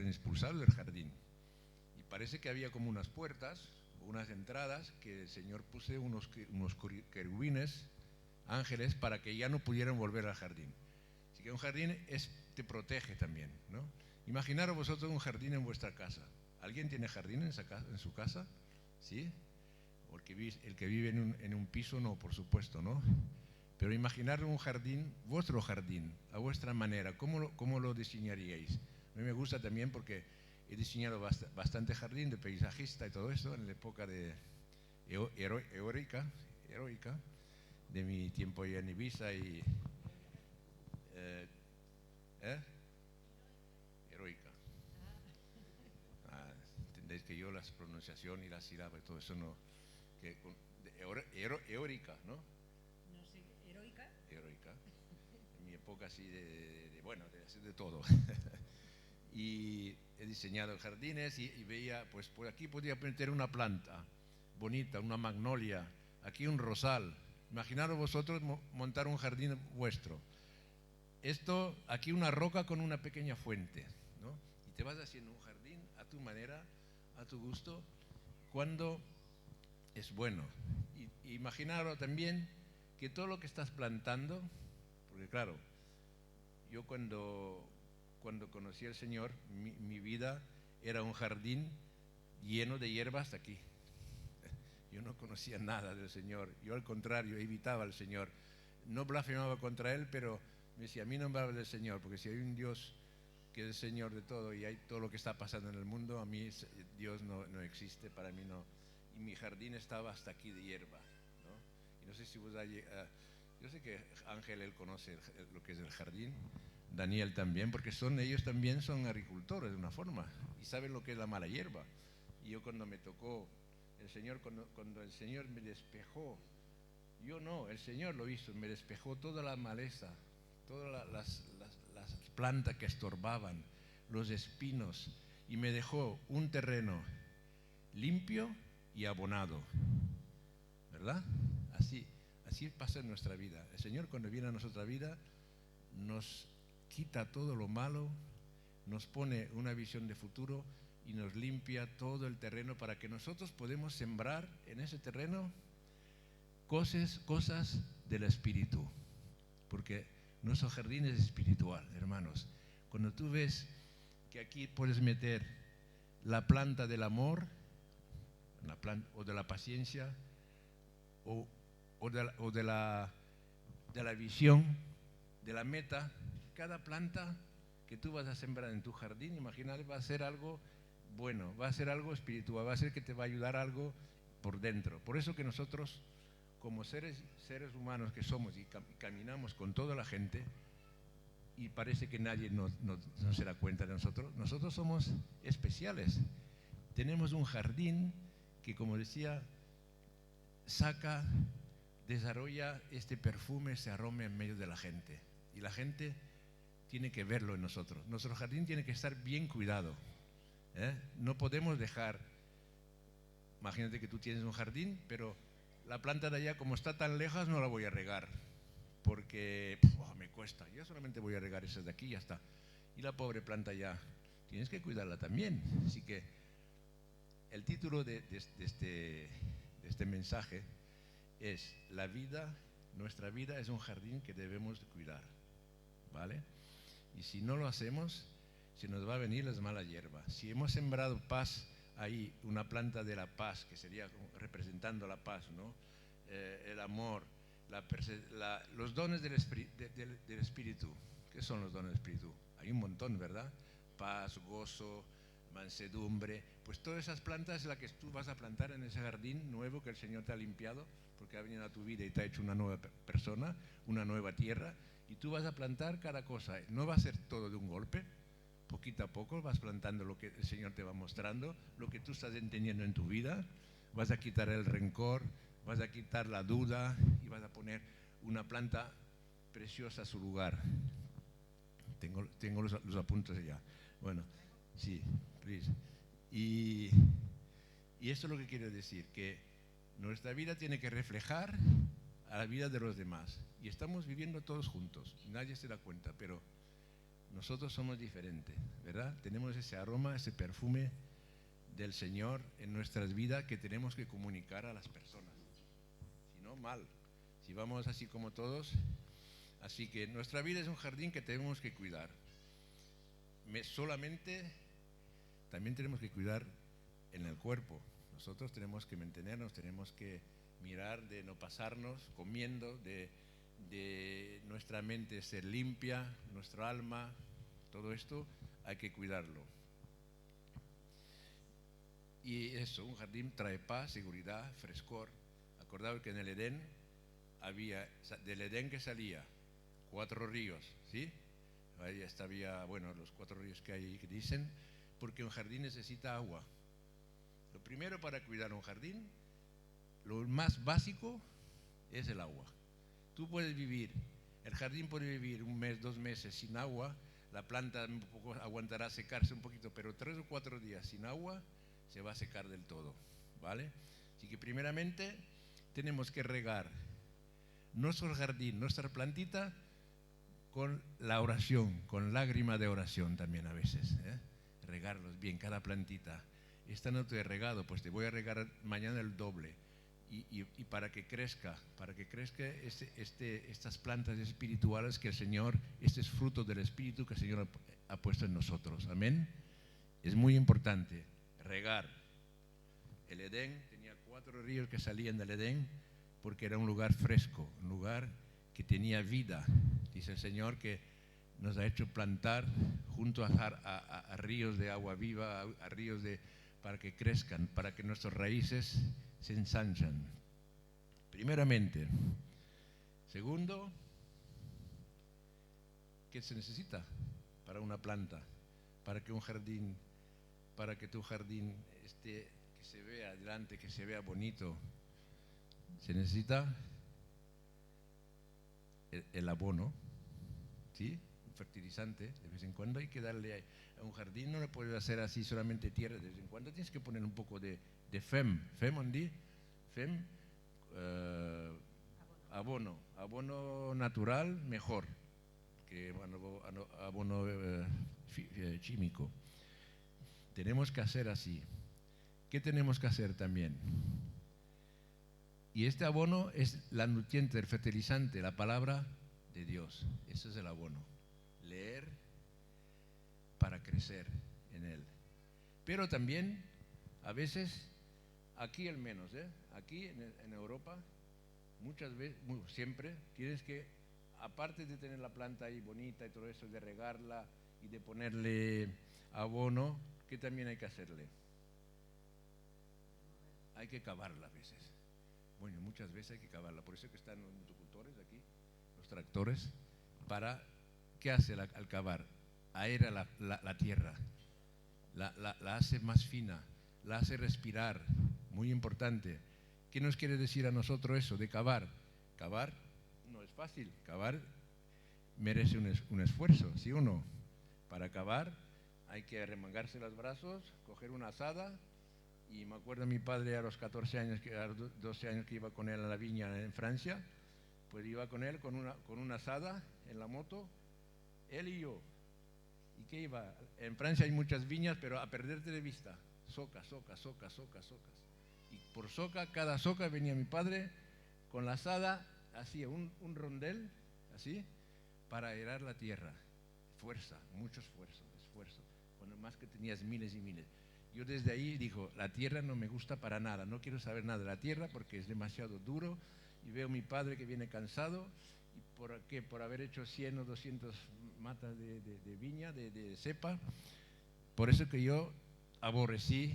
fueran expulsados del jardín. Y parece que había como unas puertas, unas entradas, que el Señor puso unos querubines, ángeles, para que ya no pudieran volver al jardín. Así que un jardín te protege también, ¿no? Imaginaros vosotros un jardín en vuestra casa. ¿Alguien tiene jardín en su casa? ¿Sí? O el que vive en un piso, no, por supuesto, ¿no? Pero imaginar un jardín, vuestro jardín, a vuestra manera, ¿cómo lo diseñaríais? A mí me gusta también porque he diseñado bastante jardín de paisajista y todo eso en la época heroica, de mi tiempo ya en Ibiza y... Heroica. Entendéis que yo las pronunciaciones y las sílabas y todo eso no... Eórica, ¿no? No sé, ¿heroica? Heroica. En mi época así bueno, de hacer de todo. Y he diseñado jardines y veía, pues por aquí podía meter una planta bonita, una magnolia, aquí un rosal. Imaginaros vosotros montar un jardín vuestro. Esto, aquí una roca con una pequeña fuente, ¿no? Y te vas haciendo un jardín a tu manera, a tu gusto, cuando es bueno. Y imaginaros también que todo lo que estás plantando, porque claro, yo cuando conocí al Señor, mi vida era un jardín lleno de hierba hasta aquí. Yo no conocía nada del Señor, yo al contrario, evitaba al Señor. No blasfemaba contra Él, pero me decía, a mí no me habla del Señor, porque si hay un Dios que es Señor de todo y hay todo lo que está pasando en el mundo, a mí Dios no existe, para mí no. Y mi jardín estaba hasta aquí de hierba, ¿no? Y no sé si vos yo sé que Ángel, él conoce lo que es el jardín, Daniel también, porque ellos también son agricultores de una forma y saben lo que es la mala hierba. Y yo cuando me tocó el Señor, cuando el Señor me despejó, yo no, el Señor lo hizo, me despejó toda la maleza, todas las plantas que estorbaban, los espinos, y me dejó un terreno limpio y abonado, ¿verdad? Así pasa en nuestra vida. El Señor, cuando viene a nuestra vida, nos quita todo lo malo, nos pone una visión de futuro y nos limpia todo el terreno para que nosotros podamos sembrar en ese terreno cosas del espíritu, porque nuestro jardín es espiritual, hermanos. Cuando tú ves que aquí puedes meter la planta del amor, o de la paciencia, o de la visión, de la meta, cada planta que tú vas a sembrar en tu jardín, imagínate, va a ser algo bueno, va a ser algo espiritual, va a ser que te va a ayudar algo por dentro. Por eso que nosotros, como seres humanos que somos y caminamos con toda la gente, y parece que nadie no se da cuenta de nosotros somos especiales. Tenemos un jardín que, como decía, desarrolla este perfume, este aroma en medio de la gente. Y la gente tiene que verlo en nosotros. Nuestro jardín tiene que estar bien cuidado. No podemos dejar, imagínate que tú tienes un jardín, pero la planta de allá, como está tan lejos, no la voy a regar, porque me cuesta. Yo solamente voy a regar esas de aquí y ya está. Y la pobre planta ya, tienes que cuidarla también. Así que el título de este mensaje es: la vida, nuestra vida es un jardín que debemos de cuidar, ¿vale? Y si no lo hacemos, se nos va a venir las malas hierbas. Si hemos sembrado paz ahí, una planta de la paz, que sería representando la paz, ¿no? El amor, los dones del Espíritu. ¿Qué son los dones del Espíritu? Hay un montón, ¿verdad? Paz, gozo, mansedumbre. Pues todas esas plantas es la que tú vas a plantar en ese jardín nuevo que el Señor te ha limpiado, porque ha venido a tu vida y te ha hecho una nueva persona, una nueva tierra, y tú vas a plantar cada cosa. No va a ser todo de un golpe, poquito a poco vas plantando lo que el Señor te va mostrando, lo que tú estás entendiendo en tu vida. Vas a quitar el rencor, vas a quitar la duda y vas a poner una planta preciosa a su lugar. Tengo los apuntes allá. Bueno, sí, please. Y esto es lo que quiero decir, que nuestra vida tiene que reflejar a la vida de los demás. Y estamos viviendo todos juntos, nadie se da cuenta, pero nosotros somos diferentes, ¿verdad? Tenemos ese aroma, ese perfume del Señor en nuestras vidas que tenemos que comunicar a las personas. Si no, mal. Si vamos así como todos. Así que nuestra vida es un jardín que tenemos que cuidar. Solamente también tenemos que cuidar en el cuerpo. Nosotros tenemos que mantenernos, tenemos que mirar de no pasarnos comiendo, de nuestra mente ser limpia, nuestra alma, todo esto hay que cuidarlo. Y eso, un jardín trae paz, seguridad, frescor. Acordaos que en el Edén había, del Edén que salía 4 ríos, ¿sí? Ahí había, bueno, los 4 ríos que hay que dicen, porque un jardín necesita agua. Lo primero para cuidar un jardín, lo más básico es el agua. Tú puedes vivir, el jardín puede vivir 1 mes, 2 meses sin agua, la planta un poco aguantará secarse un poquito, pero 3 o 4 días sin agua se va a secar del todo, ¿vale? Así que primeramente tenemos que regar nuestro jardín, nuestra plantita, con la oración, con lágrima de oración también a veces, ¿eh? Regarlos bien, cada plantita. Esta no te he regado, pues te voy a regar mañana el doble. Y para que crezca estas plantas espirituales que el Señor, este es fruto del Espíritu que el Señor ha puesto en nosotros. Amén. Es muy importante regar. El Edén tenía 4 ríos que salían del Edén porque era un lugar fresco, un lugar que tenía vida. Dice el Señor que nos ha hecho plantar junto a ríos de agua viva, a ríos para que crezcan, para que nuestras raíces se ensanchan. Primeramente. Segundo, ¿qué se necesita para una planta? Para que tu jardín que se vea adelante, que se vea bonito, se necesita el abono, ¿sí? Un fertilizante. De vez en cuando hay que darle a un jardín, no le puedes hacer así solamente tierra, de vez en cuando tienes que poner un poco de FEM, abono natural mejor que abono químico. Tenemos que hacer así. ¿Qué tenemos que hacer también? Y este abono es la nutriente, el fertilizante, la palabra de Dios. Eso es el abono. Leer para crecer en él. Pero también, a veces, aquí al menos, aquí en Europa, muchas veces, siempre, tienes que, aparte de tener la planta ahí bonita y todo eso, de regarla y de ponerle abono, ¿qué también hay que hacerle? Hay que cavarla a veces. Bueno, muchas veces hay que cavarla, por eso que están los motocultores aquí, los tractores, ¿qué hace al cavar? Aera la tierra, la hace más fina, la hace respirar, muy importante. ¿Qué nos quiere decir a nosotros eso de cavar? Cavar no es fácil, cavar merece un esfuerzo, ¿sí o no? Para cavar hay que arremangarse los brazos, coger una azada. Y me acuerdo mi padre a los 14 años, a los 12 años que iba con él a la viña en Francia, pues iba con él con una azada en la moto, él y yo. ¿Y qué iba? En Francia hay muchas viñas, pero a perderte de vista, socas. Y por cada soca venía mi padre con la azada, hacía un rondel, así, para aerar la tierra. Fuerza, mucho esfuerzo. Cuando más que tenías miles y miles. Yo desde ahí digo, la tierra no me gusta para nada, no quiero saber nada de la tierra porque es demasiado duro, y veo a mi padre que viene cansado, y por haber hecho 100 o 200 matas de viña, de cepa. Por eso que yo aborrecí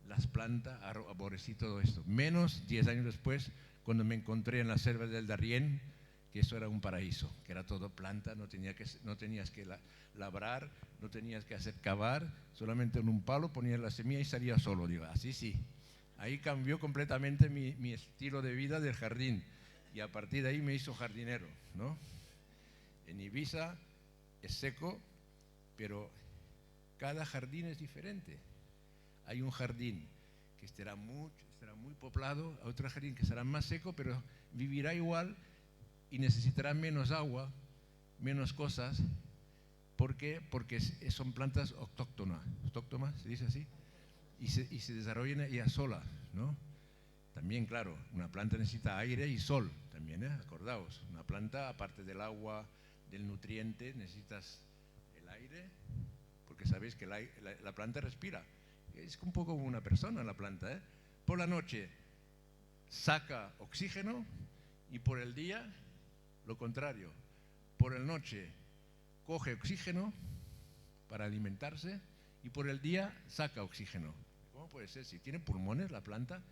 las plantas, aborrecí todo esto. Menos 10 años después, cuando me encontré en la selva del Darién, que eso era un paraíso, que era todo planta, no tenías que labrar, no tenías que hacer cavar, solamente en un palo ponías la semilla y salía solo. Digo, así sí. Ahí cambió completamente mi estilo de vida del jardín, y a partir de ahí me hizo jardinero, ¿no? En Ibiza es seco, pero cada jardín es diferente. Hay un jardín que estará muy poblado, otro jardín que será más seco, pero vivirá igual y necesitará menos agua, menos cosas, ¿Por qué? Porque son plantas autóctonas, se dice así, y se desarrollan ellas solas, ¿no? También, claro, una planta necesita aire y sol, también, acordaos. Una planta, aparte del agua, del nutriente, necesitas el aire, porque sabéis que la planta respira. Es un poco como una persona la planta, ¿eh? Por la noche saca oxígeno y por el día lo contrario. Por la noche coge oxígeno para alimentarse y por el día saca oxígeno. ¿Cómo puede ser? Si tiene pulmones la planta,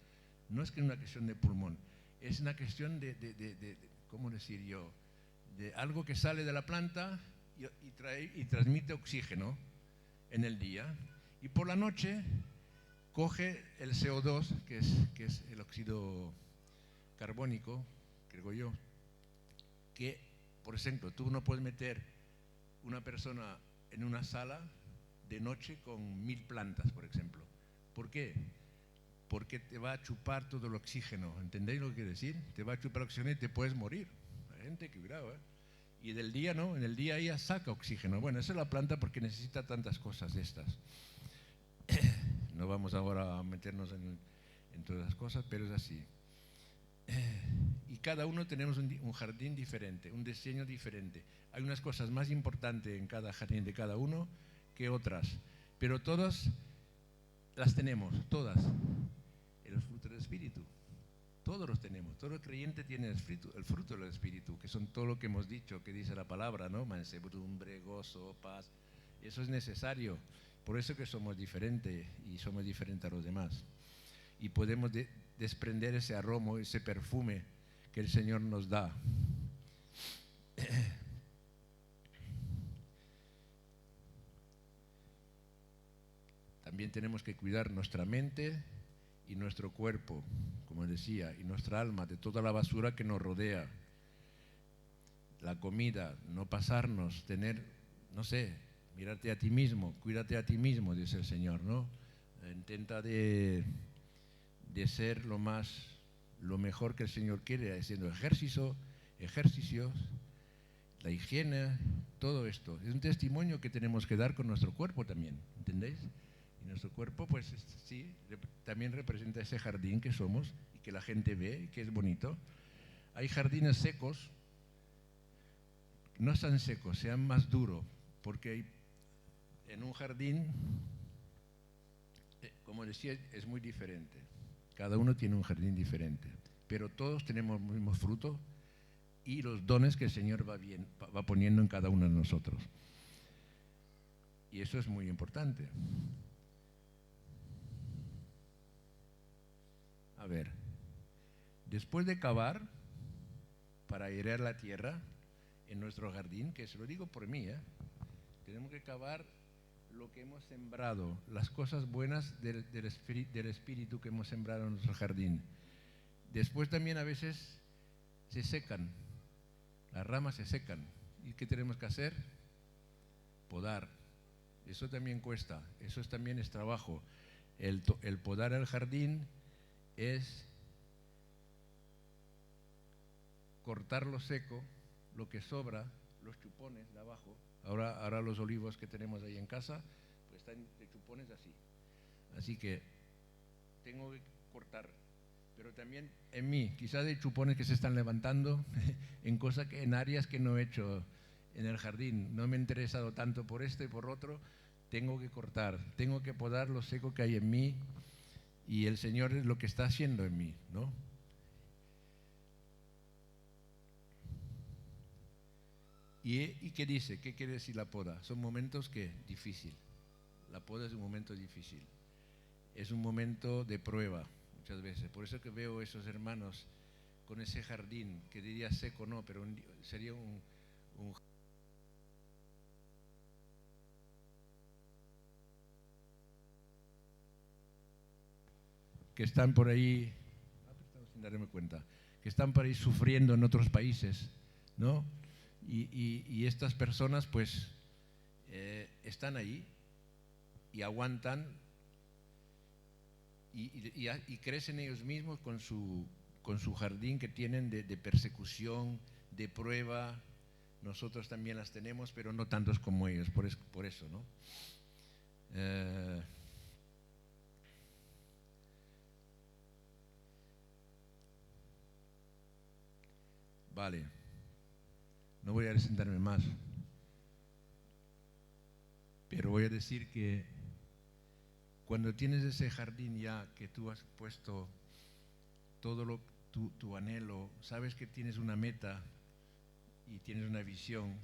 no es que una cuestión de pulmón, es una cuestión de ¿cómo decir yo? De algo que sale de la planta y transmite oxígeno en el día, y por la noche coge el CO2, que es el óxido carbónico, creo yo, que, por ejemplo, tú no puedes meter una persona en una sala de noche con 1000 plantas, por ejemplo. ¿Por qué? Porque te va a chupar todo el oxígeno, ¿entendéis lo que quiero decir? Te va a chupar oxígeno y te puedes morir. Hay gente que, cuidado, ¿eh? Y del día no, en el día ella saca oxígeno. Bueno, esa es la planta porque necesita tantas cosas de estas. No vamos ahora a meternos en todas las cosas, pero es así. Y cada uno tenemos un jardín diferente, un diseño diferente. Hay unas cosas más importantes en cada jardín de cada uno que otras, pero todas las tenemos, todas. El fruto del Espíritu. Todos los tenemos, todo creyente tiene el fruto del Espíritu, que son todo lo que hemos dicho, que dice la palabra, ¿no? Mansedumbre, gozo, paz. Eso es necesario, por eso que somos diferentes y somos diferentes a los demás. Y podemos desprender ese aroma, ese perfume que el Señor nos da. También tenemos que cuidar nuestra mente y nuestro cuerpo, como decía, y nuestra alma, de toda la basura que nos rodea. La comida, no pasarnos, tener, no sé, mirarte a ti mismo, cuídate a ti mismo, dice el Señor, ¿no? Intenta de ser lo mejor que el Señor quiere, haciendo ejercicios, la higiene, todo esto. Es un testimonio que tenemos que dar con nuestro cuerpo también, ¿entendéis? Y nuestro cuerpo, pues sí, también representa ese jardín que somos y que la gente ve y que es bonito. Hay jardines secos, no sean secos, sean más duros, porque en un jardín, como decía, es muy diferente. Cada uno tiene un jardín diferente, pero todos tenemos el mismo fruto y los dones que el Señor va poniendo en cada uno de nosotros. Y eso es muy importante. A ver, después de cavar para airear la tierra en nuestro jardín, que se lo digo por mí, tenemos que cavar lo que hemos sembrado, las cosas buenas del espíritu que hemos sembrado en nuestro jardín. Después también a veces se secan, las ramas se secan. ¿Y qué tenemos que hacer? Podar. Eso también cuesta, eso también es trabajo. El podar el jardín es cortar lo seco, lo que sobra, los chupones de abajo. Ahora los olivos que tenemos ahí en casa, pues están de chupones así. Así que tengo que cortar. Pero también en mí, quizás hay chupones que se están levantando en áreas que no he hecho en el jardín. No me he interesado tanto por esto y por otro. Tengo que cortar, tengo que podar lo seco que hay en mí. Y el Señor es lo que está haciendo en mí, ¿no? ¿Y qué dice? ¿Qué quiere decir la poda? Son momentos que difícil. La poda es un momento difícil. Es un momento de prueba, muchas veces. Por eso que veo esos hermanos con ese jardín, que diría seco, no, pero sería un que están por ahí, sin darme cuenta, que están por ahí sufriendo en otros países, ¿no? Y estas personas pues están ahí y aguantan y crecen ellos mismos con su jardín que tienen de persecución, de prueba, nosotros también las tenemos, pero no tantos como ellos, por eso, ¿no? Vale, no voy a presentarme más, pero voy a decir que cuando tienes ese jardín ya que tú has puesto todo tu anhelo, sabes que tienes una meta y tienes una visión,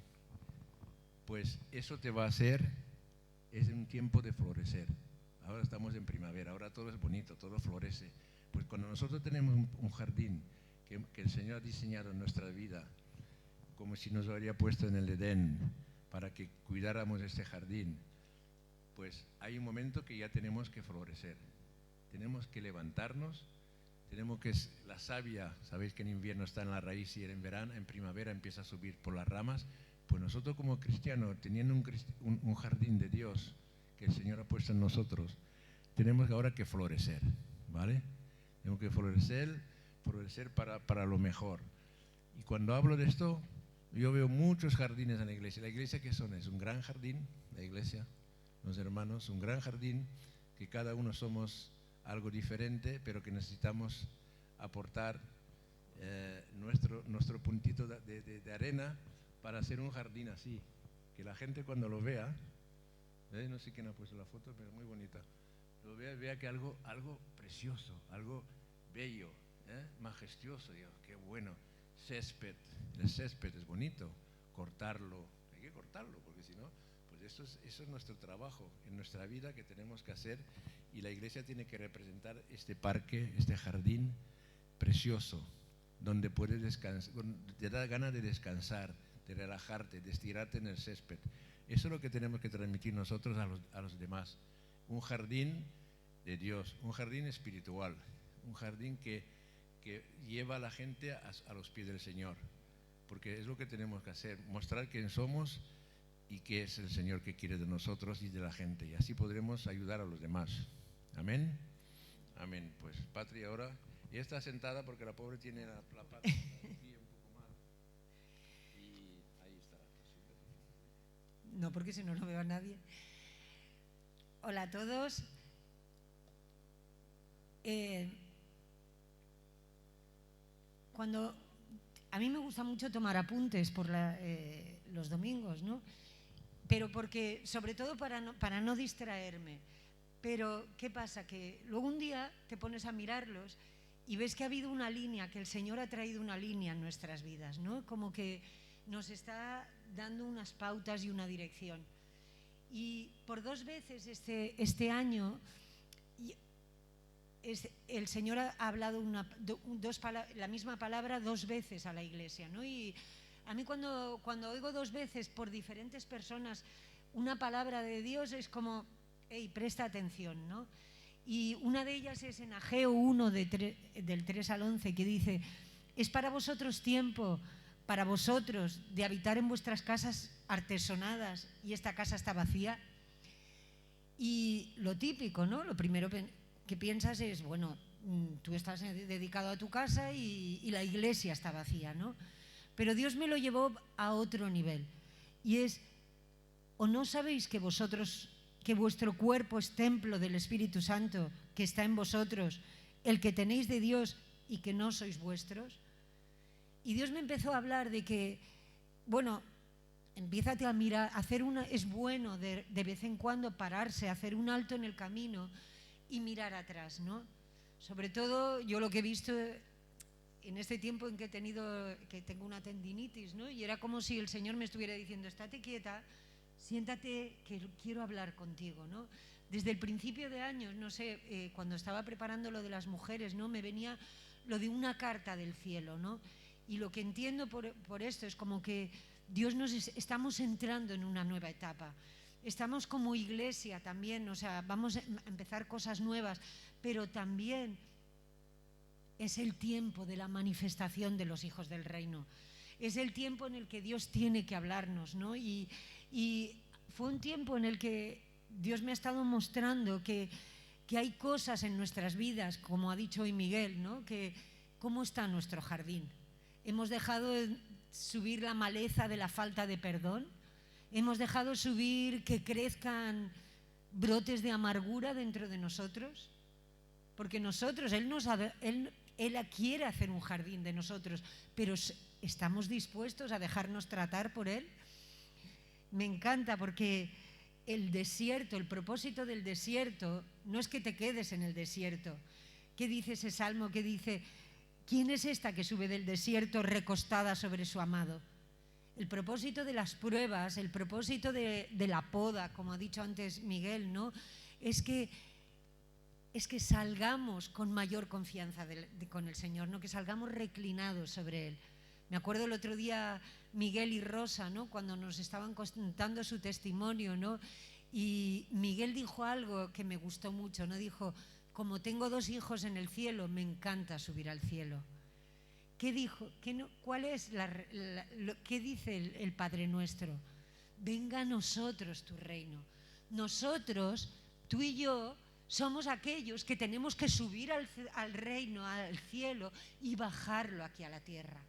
pues eso te va a hacer, es un tiempo de florecer. Ahora estamos en primavera, ahora todo es bonito, todo florece. Pues cuando nosotros tenemos un jardín que el Señor ha diseñado en nuestra vida, como si nos lo habría puesto en el Edén, para que cuidáramos este jardín, pues hay un momento que ya tenemos que florecer, tenemos que levantarnos, tenemos que, la savia, sabéis que en invierno está en la raíz y en verano, en primavera empieza a subir por las ramas. Pues nosotros como cristianos, teniendo un jardín de Dios que el Señor ha puesto en nosotros, tenemos ahora que florecer, ¿vale? Tenemos que florecer para lo mejor. Y cuando hablo de esto, yo veo muchos jardines en la iglesia. ¿La iglesia qué son? Es un gran jardín, la iglesia, los hermanos, un gran jardín que cada uno somos algo diferente, pero que necesitamos aportar nuestro puntito de arena para hacer un jardín así, que la gente cuando lo vea, no sé quién ha puesto la foto, pero muy bonita, lo vea que algo precioso, algo bello, majestuoso. Dios, qué bueno. Césped, el césped es bonito, cortarlo, hay que cortarlo, porque si no, pues eso es nuestro trabajo en nuestra vida que tenemos que hacer, y la iglesia tiene que representar este parque, este jardín precioso, donde puedes descansar, donde te da ganas de descansar, de relajarte, de estirarte en el césped. Eso es lo que tenemos que transmitir nosotros a los demás. Un jardín de Dios, un jardín espiritual, un jardín que lleva a la gente a los pies del Señor, porque es lo que tenemos que hacer, mostrar quién somos y qué es el Señor que quiere de nosotros y de la gente, y así podremos ayudar a los demás. Amén. Amén. Pues Patri ahora, ella está sentada porque la pobre tiene la pata un poco mal, y ahí está. No, porque si no, no veo a nadie. Hola a todos. Cuando a mí me gusta mucho tomar apuntes por los domingos, ¿no? Pero porque, sobre todo para no distraerme. Pero, ¿qué pasa? Que luego un día te pones a mirarlos y ves que ha habido una línea, que el Señor ha traído una línea en nuestras vidas, ¿no? Como que nos está dando unas pautas y una dirección. Y por 2 veces este año el Señor ha hablado la misma palabra 2 veces a la iglesia, ¿no? Y a mí cuando oigo 2 veces por diferentes personas una palabra de Dios es como, hey, presta atención, ¿no? Y una de ellas es en Ageo 1 del 3 al 11, que dice: es para vosotros tiempo, para vosotros, de habitar en vuestras casas artesonadas, y esta casa está vacía. Y lo típico, ¿no? Lo primero que piensas es, bueno, tú estás dedicado a tu casa y la iglesia está vacía, ¿no? Pero Dios me lo llevó a otro nivel, y es: ¿o no sabéis que vuestro cuerpo es templo del Espíritu Santo que está en vosotros, el que tenéis de Dios y que no sois vuestros? Y Dios me empezó a hablar de que, bueno, empiézate a mirar, es bueno de vez en cuando pararse, hacer un alto en el camino y mirar atrás, ¿no? Sobre todo yo lo que he visto en este tiempo en que tengo una tendinitis, ¿no? Y era como si el Señor me estuviera diciendo: estate quieta, siéntate, que quiero hablar contigo, ¿no? Desde el principio de años, no sé, cuando estaba preparando lo de las mujeres, ¿no? Me venía lo de una carta del cielo, ¿no? Y lo que entiendo por esto es como que Dios estamos entrando en una nueva etapa. Estamos como iglesia también, o sea, vamos a empezar cosas nuevas, pero también es el tiempo de la manifestación de los hijos del reino. Es el tiempo en el que Dios tiene que hablarnos, ¿no? Y fue un tiempo en el que Dios me ha estado mostrando que hay cosas en nuestras vidas, como ha dicho hoy Miguel, ¿no? Que cómo está nuestro jardín. Hemos dejado subir la maleza de la falta de perdón. Hemos dejado subir que crezcan brotes de amargura dentro de nosotros. Porque nosotros, Él quiere hacer un jardín de nosotros, pero ¿estamos dispuestos a dejarnos tratar por Él? Me encanta porque el desierto, el propósito del desierto, no es que te quedes en el desierto. ¿Qué dice ese salmo que dice: ¿quién es esta que sube del desierto recostada sobre su amado? El propósito de las pruebas, el propósito de la poda, como ha dicho antes Miguel, ¿no? Es que salgamos con mayor confianza con el Señor, ¿no? Que salgamos reclinados sobre Él. Me acuerdo el otro día Miguel y Rosa, ¿no? Cuando nos estaban contando su testimonio, ¿no? Y Miguel dijo algo que me gustó mucho, ¿no? Dijo: como tengo 2 hijos en el cielo, me encanta subir al cielo. ¿Qué dijo? ¿Cuál es qué dice el Padre Nuestro? Venga a nosotros tu reino. Nosotros, tú y yo, somos aquellos que tenemos que subir al reino, al cielo, y bajarlo aquí a la tierra.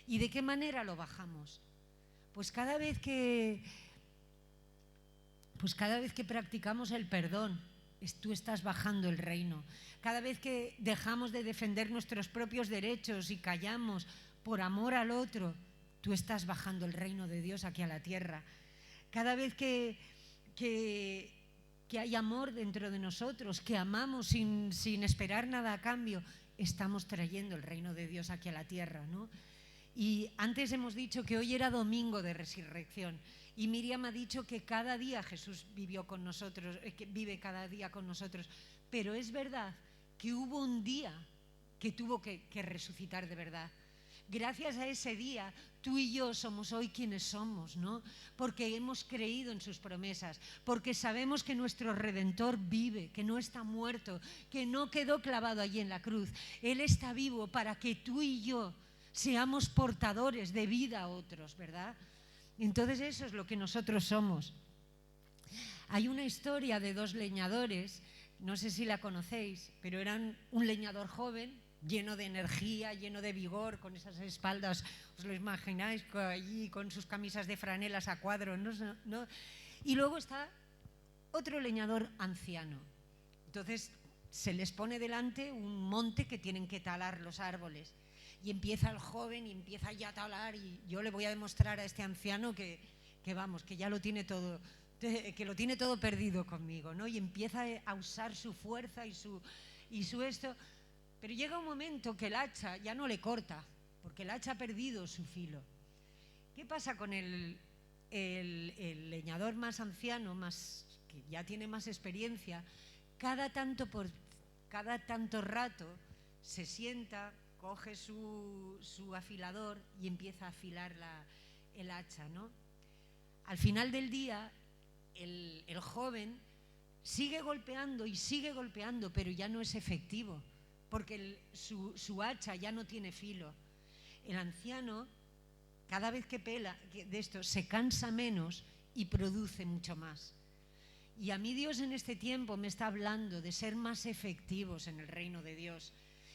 ¿Y de qué manera lo bajamos? Pues cada vez que practicamos el perdón, tú estás bajando el reino. Cada vez que dejamos de defender nuestros propios derechos y callamos por amor al otro, tú estás bajando el reino de Dios aquí a la tierra. Cada vez que hay amor dentro de nosotros, que amamos sin esperar nada a cambio, estamos trayendo el reino de Dios aquí a la tierra, ¿no? Y antes hemos dicho que hoy era domingo de resurrección, y Miriam ha dicho que cada día Jesús vivió con nosotros, que vive cada día con nosotros, pero es verdad que hubo un día que tuvo que resucitar de verdad. Gracias a ese día, tú y yo somos hoy quienes somos, ¿no? Porque hemos creído en sus promesas, porque sabemos que nuestro Redentor vive, que no está muerto, que no quedó clavado allí en la cruz. Él está vivo para que tú y yo seamos portadores de vida a otros, ¿verdad? Entonces eso es lo que nosotros somos. Hay una historia de 2 leñadores, no sé si la conocéis, pero eran un leñador joven, lleno de energía, lleno de vigor, con esas espaldas, os lo imagináis, allí con sus camisas de franelas a cuadros, ¿no? Y luego está otro leñador anciano. Entonces se les pone delante un monte que tienen que talar los árboles. Y empieza el joven y empieza ya a talar, y yo le voy a demostrar a este anciano que ya lo tiene todo, que lo tiene todo perdido conmigo, ¿no? Y empieza a usar su fuerza y su esto. Pero llega un momento que el hacha ya no le corta, porque el hacha ha perdido su filo. ¿Qué pasa con el leñador más anciano, que ya tiene más experiencia? Cada tanto rato se sienta, coge su afilador y empieza a afilar el hacha, ¿no? Al final del día, el joven sigue golpeando y sigue golpeando, pero ya no es efectivo, porque su hacha ya no tiene filo. El anciano, cada vez que pela de esto, se cansa menos y produce mucho más. Y a mí Dios en este tiempo me está hablando de ser más efectivos en el reino de Dios.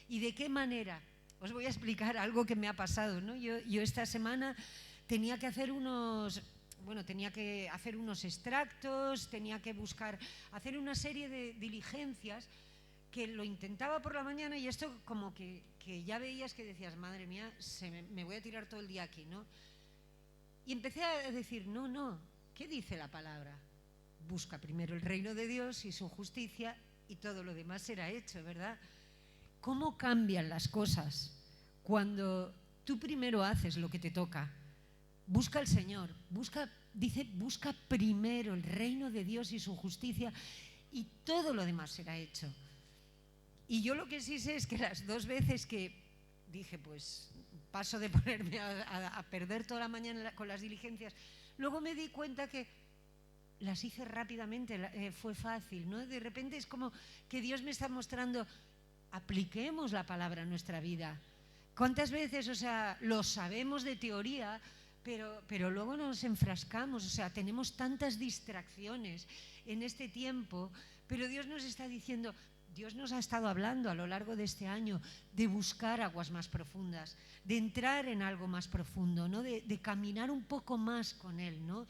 ¿Y de qué manera? Os voy a explicar algo que me ha pasado, ¿no? Yo esta semana tenía que hacer unos extractos, tenía que hacer una serie de diligencias que lo intentaba por la mañana, y esto como que ya veías que decías: madre mía, me voy a tirar todo el día aquí, ¿no? Y empecé a decir: no, ¿qué dice la palabra? Busca primero el reino de Dios y su justicia, y todo lo demás será hecho, ¿verdad? ¿Cómo cambian las cosas cuando tú primero haces lo que te toca? Busca al Señor, busca primero el reino de Dios y su justicia, y todo lo demás será hecho. Y yo lo que sí sé es que las 2 veces que dije, pues paso de ponerme a perder toda la mañana con las diligencias, luego me di cuenta que las hice rápidamente, fue fácil, ¿no? De repente es como que Dios me está mostrando: apliquemos la palabra a nuestra vida. ¿Cuántas veces, lo sabemos de teoría, pero luego nos enfrascamos? Tenemos tantas distracciones en este tiempo, pero Dios nos está diciendo: Dios nos ha estado hablando a lo largo de este año de buscar aguas más profundas, de entrar en algo más profundo, ¿no? De caminar un poco más con Él, ¿no?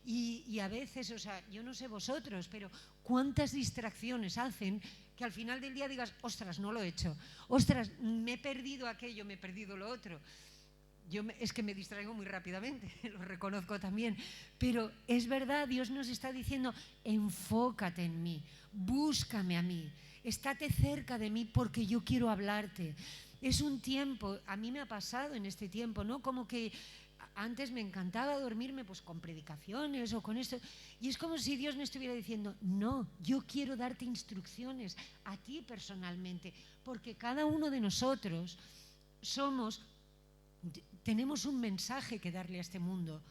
Y a veces, o sea, yo no sé vosotros, pero cuántas distracciones hacen que al final del día digas, ostras, no lo he hecho, ostras, me he perdido aquello, me he perdido lo otro. Es que me distraigo muy rápidamente, lo reconozco también, pero es verdad, Dios nos está diciendo, enfócate en mí, búscame a mí, estate cerca de mí porque yo quiero hablarte. Es un tiempo, a mí me ha pasado en este tiempo, ¿no? Como que antes me encantaba dormirme pues con predicaciones o con esto, y es como si Dios me estuviera diciendo, no, yo quiero darte instrucciones a ti personalmente, porque cada uno de nosotros tenemos un mensaje que darle a este mundo.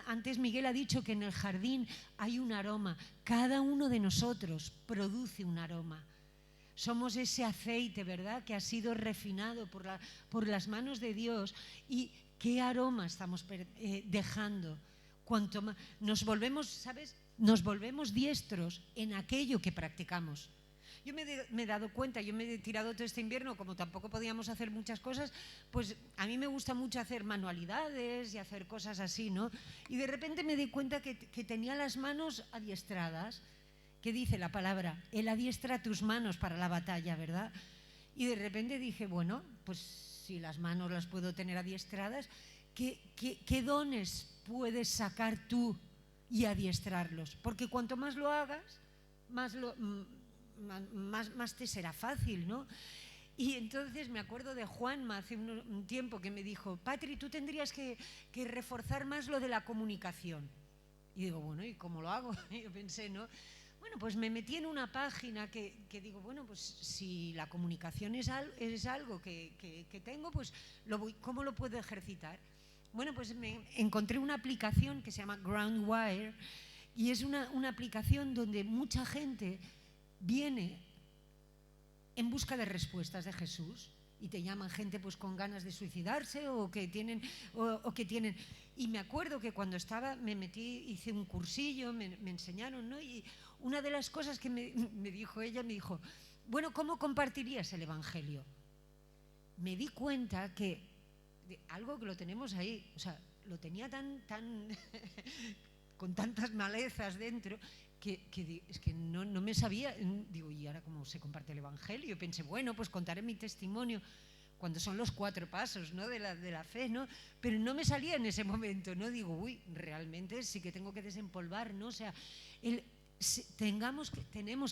Antes Miguel ha dicho que en el jardín hay un aroma, cada uno de nosotros produce un aroma. Somos ese aceite, ¿verdad?, que ha sido refinado por las manos de Dios. ¿Y qué aroma estamos dejando? Cuanto más nos volvemos, ¿sabes?, nos volvemos diestros en aquello que practicamos. Yo me he dado cuenta, yo me he tirado todo este invierno, como tampoco podíamos hacer muchas cosas, pues a mí me gusta mucho hacer manualidades y hacer cosas así, ¿no? Y de repente me di cuenta que tenía las manos adiestradas, que dice la palabra, Él adiestra tus manos para la batalla, ¿verdad? Y de repente dije, bueno, pues si las manos las puedo tener adiestradas, ¿qué dones puedes sacar tú y adiestrarlos? Porque cuanto más lo hagas, más te será fácil, ¿no? Y entonces me acuerdo de Juanma hace un tiempo que me dijo, Patri, tú tendrías que reforzar más lo de la comunicación. Y digo, bueno, ¿y cómo lo hago? Y yo pensé, ¿no? Bueno, pues me metí en una página que digo, bueno, pues si la comunicación es algo que tengo, pues ¿cómo lo puedo ejercitar? Bueno, pues me encontré una aplicación que se llama Groundwire, y es una aplicación donde mucha gente viene en busca de respuestas de Jesús, y te llaman gente pues con ganas de suicidarse o que tienen y me acuerdo que cuando me metí, hice un cursillo, me enseñaron, ¿no? Y una de las cosas que me dijo ella, me dijo, bueno, ¿cómo compartirías el evangelio? Me di cuenta que algo que lo tenemos ahí, o sea, lo tenía tan con tantas malezas dentro, que es que no me sabía. Digo, ¿y ahora cómo se comparte el evangelio? Y pensé, bueno, pues contaré mi testimonio cuando son los 4 pasos, ¿no?, de la fe, ¿no? Pero no me salía en ese momento, ¿no? Digo, uy, realmente sí que tengo que desempolvar, ¿no? O sea, tenemos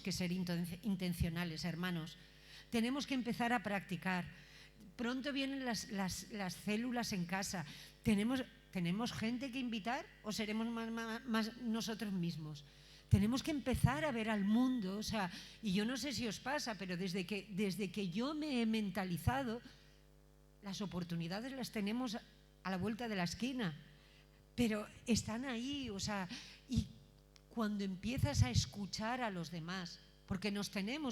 que ser intencionales, hermanos. Tenemos que empezar a practicar. Pronto vienen las células en casa. ¿Tenemos gente que invitar o seremos más nosotros mismos? Tenemos que empezar a ver al mundo, o sea, y yo no sé si os pasa, pero desde que yo me he mentalizado, las oportunidades las tenemos a la vuelta de la esquina, pero están ahí, o sea, y cuando empiezas a escuchar a los demás, porque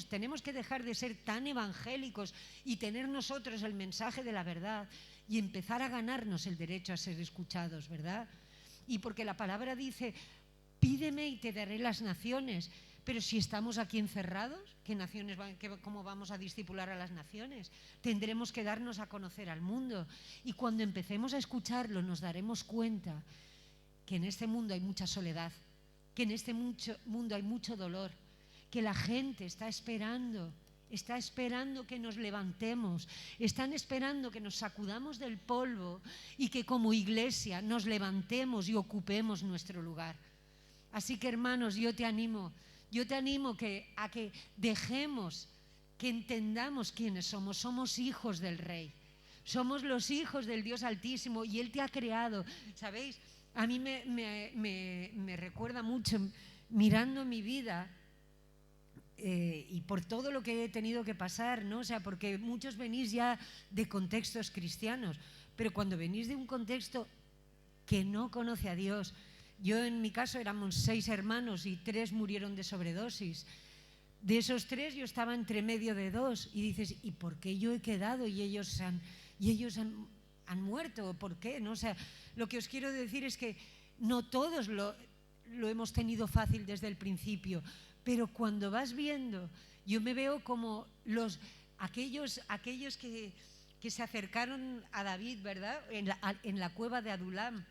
tenemos que dejar de ser tan evangélicos y tener nosotros el mensaje de la verdad y empezar a ganarnos el derecho a ser escuchados, ¿verdad? Y porque la palabra dice, pídeme y te daré las naciones, pero si estamos aquí encerrados, ¿cómo vamos a discipular a las naciones? Tendremos que darnos a conocer al mundo, y cuando empecemos a escucharlo nos daremos cuenta que en este mundo hay mucha soledad, que en este mundo hay mucho dolor, que la gente está esperando que nos levantemos, están esperando que nos sacudamos del polvo y que como iglesia nos levantemos y ocupemos nuestro lugar. Así que, hermanos, yo te animo a que dejemos, que entendamos quiénes somos hijos del Rey, somos los hijos del Dios Altísimo, y Él te ha creado, ¿sabéis? A mí me recuerda mucho, mirando mi vida, y por todo lo que he tenido que pasar, ¿no? O sea, porque muchos venís ya de contextos cristianos, pero cuando venís de un contexto que no conoce a Dios, yo en mi caso éramos 6 hermanos y 3 murieron de sobredosis. De esos 3 yo estaba entre medio de 2, y dices, ¿y por qué yo he quedado y ellos han muerto? ¿Por qué? ¿No? O sea, lo que os quiero decir es que no todos lo hemos tenido fácil desde el principio, pero cuando vas viendo Yo me veo como aquellos que se acercaron a David, ¿verdad? En la cueva de Adulam.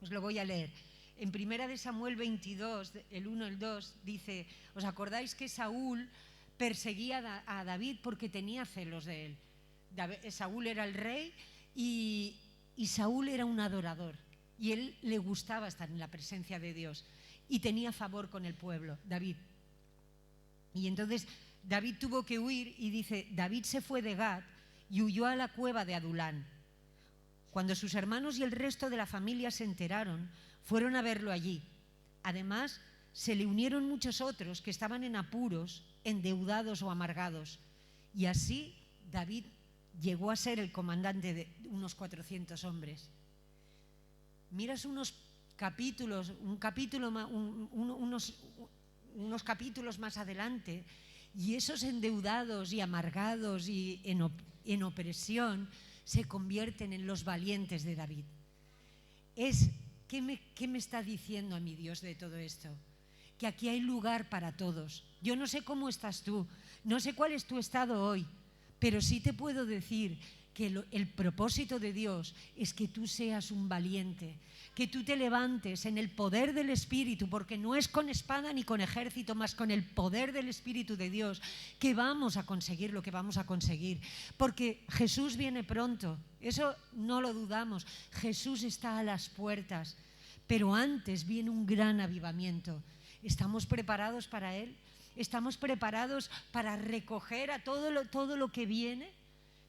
Os lo voy a leer. En 1 de Samuel 22, el 1 y el 2, dice, ¿os acordáis que Saúl perseguía a David porque tenía celos de él? Saúl era el rey y Saúl era un adorador. Y él le gustaba estar en la presencia de Dios. Y tenía favor con el pueblo, David. Y entonces David tuvo que huir y dice, David se fue de Gat y huyó a la cueva de Adulán. Cuando sus hermanos y el resto de la familia se enteraron, fueron a verlo allí. Además, se le unieron muchos otros que estaban en apuros, endeudados o amargados. Y así David llegó a ser el comandante de unos 400 hombres. Miras unos capítulos más adelante, y esos endeudados y amargados y en opresión se convierten en los valientes de David. ¿Qué me está diciendo a mí Dios de todo esto? Que aquí hay lugar para todos. Yo no sé cómo estás tú, no sé cuál es tu estado hoy, pero sí te puedo decir que el propósito de Dios es que tú seas un valiente, que tú te levantes en el poder del Espíritu, porque no es con espada ni con ejército, más con el poder del Espíritu de Dios que vamos a conseguir lo que vamos a conseguir, porque Jesús viene pronto, eso no lo dudamos. Jesús está a las puertas, pero antes viene un gran avivamiento. ¿Estamos preparados para Él? ¿Estamos preparados para recoger a todo lo que viene?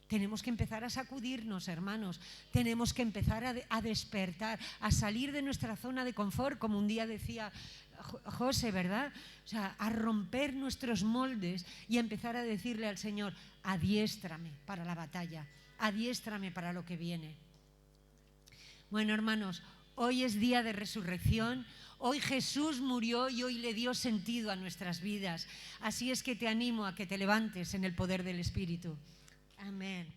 Tenemos que empezar a sacudirnos, hermanos. Tenemos que empezar a despertar, a salir de nuestra zona de confort, como un día decía José, ¿verdad? O sea, a romper nuestros moldes y a empezar a decirle al Señor, adiéstrame para la batalla, adiéstrame para lo que viene. Bueno, hermanos, hoy es día de resurrección. Hoy Jesús murió y hoy le dio sentido a nuestras vidas. Así es que te animo a que te levantes en el poder del Espíritu. Amén.